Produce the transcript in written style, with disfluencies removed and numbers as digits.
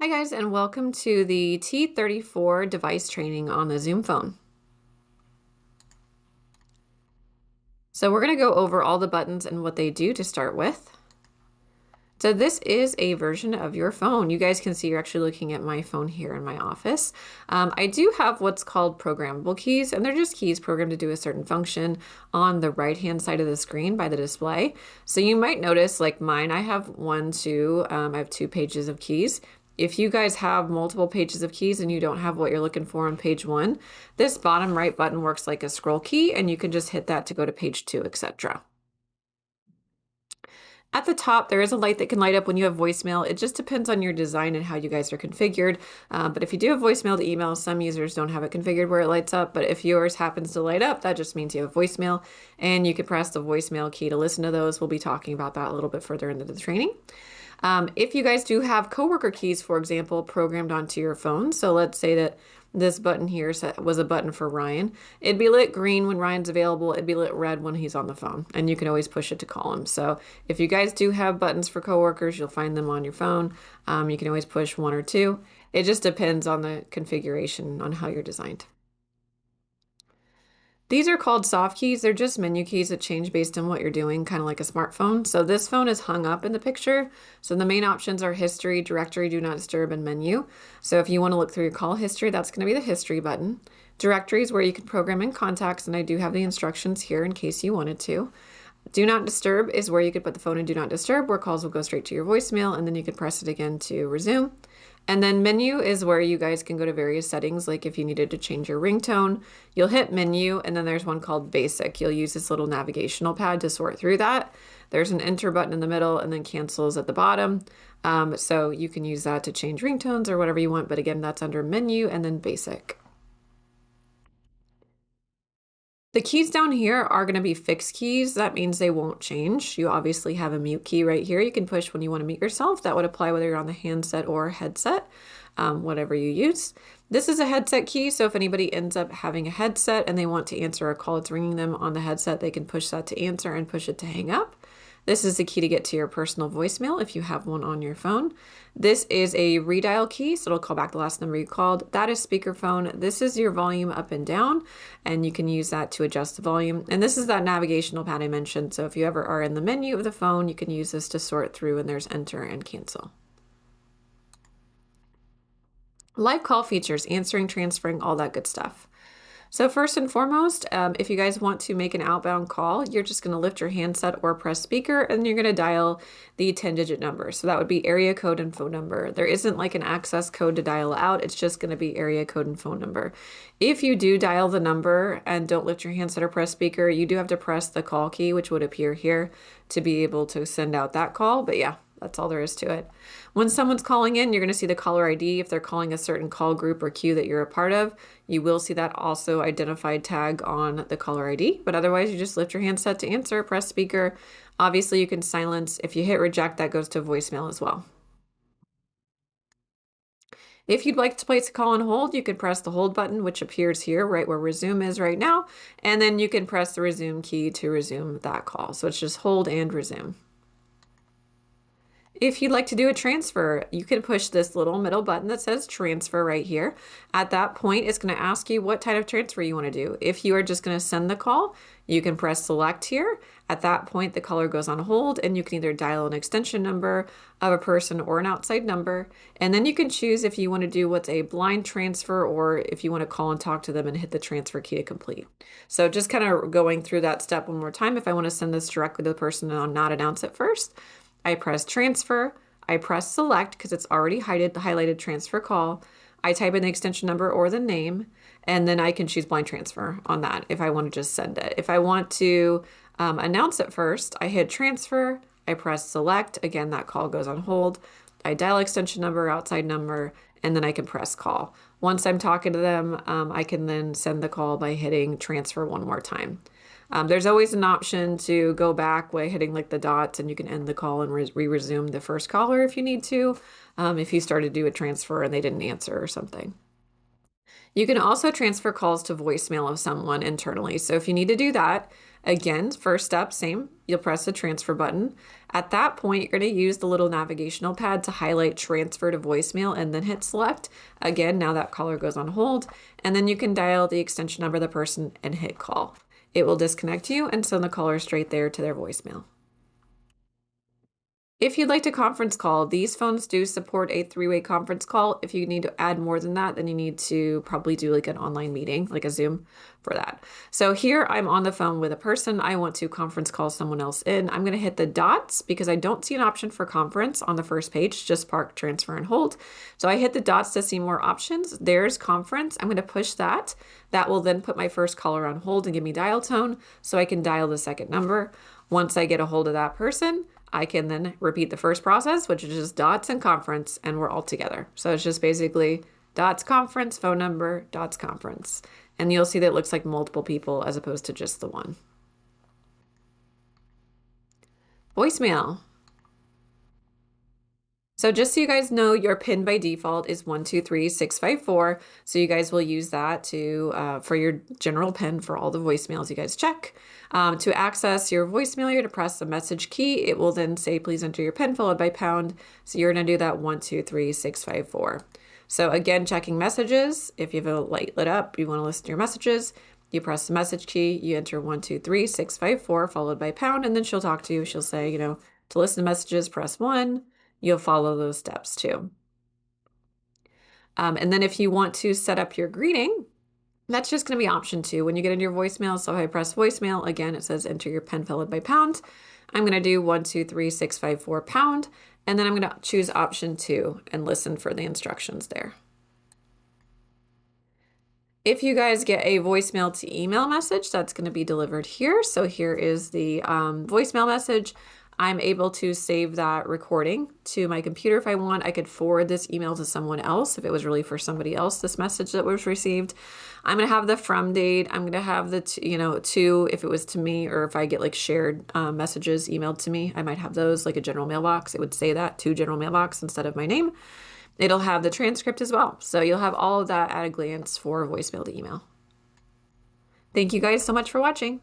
Hi guys, and welcome to the T34 device training on the Zoom phone. So we're going to go over all the buttons and what they do to start with. So this is a version of your phone. You guys can see you're actually looking at my phone here in my office. I do have what's called programmable keys, and they're just keys programmed to do a certain function on the right-hand side of the screen by the display. So you might notice, like mine, I have I have 2 pages of keys. If you guys have multiple pages of keys and you don't have what you're looking for on page 1, this bottom right button works like a scroll key, and you can just hit that to go to page 2, etc. At the top, there is a light that can light up when you have voicemail. It just depends on your design and how you guys are configured. But if you do have voicemail to email, some users don't have it configured where it lights up. But if yours happens to light up, that just means you have voicemail. And you can press the voicemail key to listen to those. We'll be talking about that a little bit further into the training. If you guys do have coworker keys, for example, programmed onto your phone, so let's say that this button here was a button for Ryan, it'd be lit green when Ryan's available, it'd be lit red when he's on the phone, and you can always push it to call him. So if you guys do have buttons for coworkers, you'll find them on your phone. You can always push 1 or 2. It just depends on the configuration on how you're designed. These are called soft keys. They're just menu keys that change based on what you're doing, kind of like a smartphone. So this phone is hung up in the picture. So the main options are history, directory, do not disturb, and menu. So if you want to look through your call history, that's going to be the history button. Directory is where you can program in contacts, and I do have the instructions here in case you wanted to. Do not disturb is where you could put the phone in do not disturb, where calls will go straight to your voicemail, and then you can press it again to resume. And then menu is where you guys can go to various settings, like if you needed to change your ringtone, you'll hit menu, and then there's one called basic. You'll use this little navigational pad to sort through that. There's an enter button in the middle, and then cancels at the bottom. So you can use that to change ringtones or whatever you want, but again, that's under menu and then basic. The keys down here are going to be fixed keys. That means they won't change. You obviously have a mute key right here. You can push when you want to mute yourself. That would apply whether you're on the handset or headset, whatever you use. This is a headset key, so if anybody ends up having a headset and they want to answer a call that's ringing them on the headset, they can push that to answer and push it to hang up. This is the key to get to your personal voicemail if you have one on your phone. This is a redial key, so it'll call back the last number you called. That is speakerphone. This is your volume up and down, and you can use that to adjust the volume. And this is that navigational pad I mentioned, so if you ever are in the menu of the phone, you can use this to sort through, and there's enter and cancel. Live call features, answering, transferring, all that good stuff. So first and foremost, if you guys want to make an outbound call, you're just going to lift your handset or press speaker, and you're going to dial the 10-digit number. So that would be area code and phone number. There isn't like an access code to dial out. It's just going to be area code and phone number. If you do dial the number and don't lift your handset or press speaker, you do have to press the call key, which would appear here, to be able to send out that call. But yeah, that's all there is to it. When someone's calling in, you're going to see the caller ID. If they're calling a certain call group or queue that you're a part of, you will see that also identified tag on the caller ID. But otherwise, you just lift your handset to answer, press speaker. Obviously, you can silence. If you hit reject, that goes to voicemail as well. If you'd like to place a call on hold, you can press the hold button, which appears here right where resume is right now. And then you can press the resume key to resume that call. So it's just hold and resume. If you'd like to do a transfer, you can push this little middle button that says transfer right here. At that point, it's going to ask you what type of transfer you want to do. If you are just going to send the call, you can press select here. At that point, the caller goes on hold, and you can either dial an extension number of a person or an outside number. And then you can choose if you want to do what's a blind transfer, or if you want to call and talk to them and hit the transfer key to complete. So just kind of going through that step one more time. If I want to send this directly to the person and not announce it first, I press transfer, I press select because it's already highlighted transfer call. I type in the extension number or the name, and then I can choose blind transfer on that if I want to just send it. If I want to announce it first, I hit transfer, I press select. Again, that call goes on hold. I dial extension number, outside number, and then I can press call. Once I'm talking to them, I can then send the call by hitting transfer one more time. There's always an option to go back by hitting like the dots, and you can end the call and re-resume the first caller if you need to, if you started to do a transfer and they didn't answer or something. You can also transfer calls to voicemail of someone internally. So if you need to do that, again, first step, same, you'll press the transfer button. At that point, you're going to use the little navigational pad to highlight transfer to voicemail and then hit select. Again, now that caller goes on hold, and then you can dial the extension number of the person and hit call. It will disconnect you and send the caller straight there to their voicemail. If you'd like to conference call, these phones do support a three-way conference call. If you need to add more than that, then you need to probably do like an online meeting, like a Zoom for that. So here I'm on the phone with a person. I want to conference call someone else in. I'm going to hit the dots because I don't see an option for conference on the first page, just park, transfer, and hold. So I hit the dots to see more options. There's conference. I'm going to push that. That will then put my first caller on hold and give me dial tone so I can dial the second number. Once I get a hold of that person, I can then repeat the first process, which is just dots and conference, and we're all together. So it's just basically dots conference, phone number, dots conference. And you'll see that it looks like multiple people as opposed to just the one. Voicemail. So just so you guys know, your PIN by default is 123654. So you guys will use that to for your general PIN for all the voicemails you guys check. To access your voicemail, you're to press the message key. It will then say, please enter your PIN followed by pound. So you're going to do that 123654. So again, checking messages. If you have a light lit up, you want to listen to your messages. You press the message key, you enter 123654 followed by pound, and then she'll talk to you. She'll say, to listen to messages, press 1. You'll follow those steps too. And then if you want to set up your greeting, that's just going to be option 2. When you get into your voicemail, so if I press voicemail, again, it says enter your PIN followed by pound. I'm going to do 123654 pound, and then I'm going to choose option 2 and listen for the instructions there. If you guys get a voicemail to email message, that's going to be delivered here. So here is the voicemail message. I'm able to save that recording to my computer if I want. I could forward this email to someone else if it was really for somebody else, this message that was received. I'm going to have the from date. I'm going to have the, to if it was to me, or if I get like shared messages emailed to me, I might have those like a general mailbox. It would say that to general mailbox instead of my name. It'll have the transcript as well. So you'll have all of that at a glance for voicemail to email. Thank you guys so much for watching.